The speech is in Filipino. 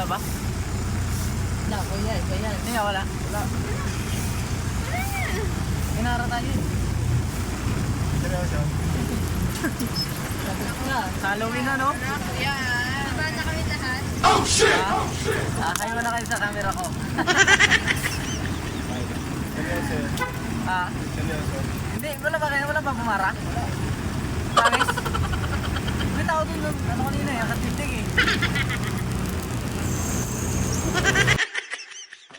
Wala ba? Wala, kuya, iba yan. Hindi nga, wala. Wala. Inara tayo eh. Seryoso? Sabi ko nga. Halloween na, no? Kuya, diba na kami lahat? Kayo mo na kayo sa camera ko. Seryoso yun. Ah, Seryoso. hindi, wala ba kayo? Wala ba bumara? Promise? May tao dun, ano kanina eh, katindig eh.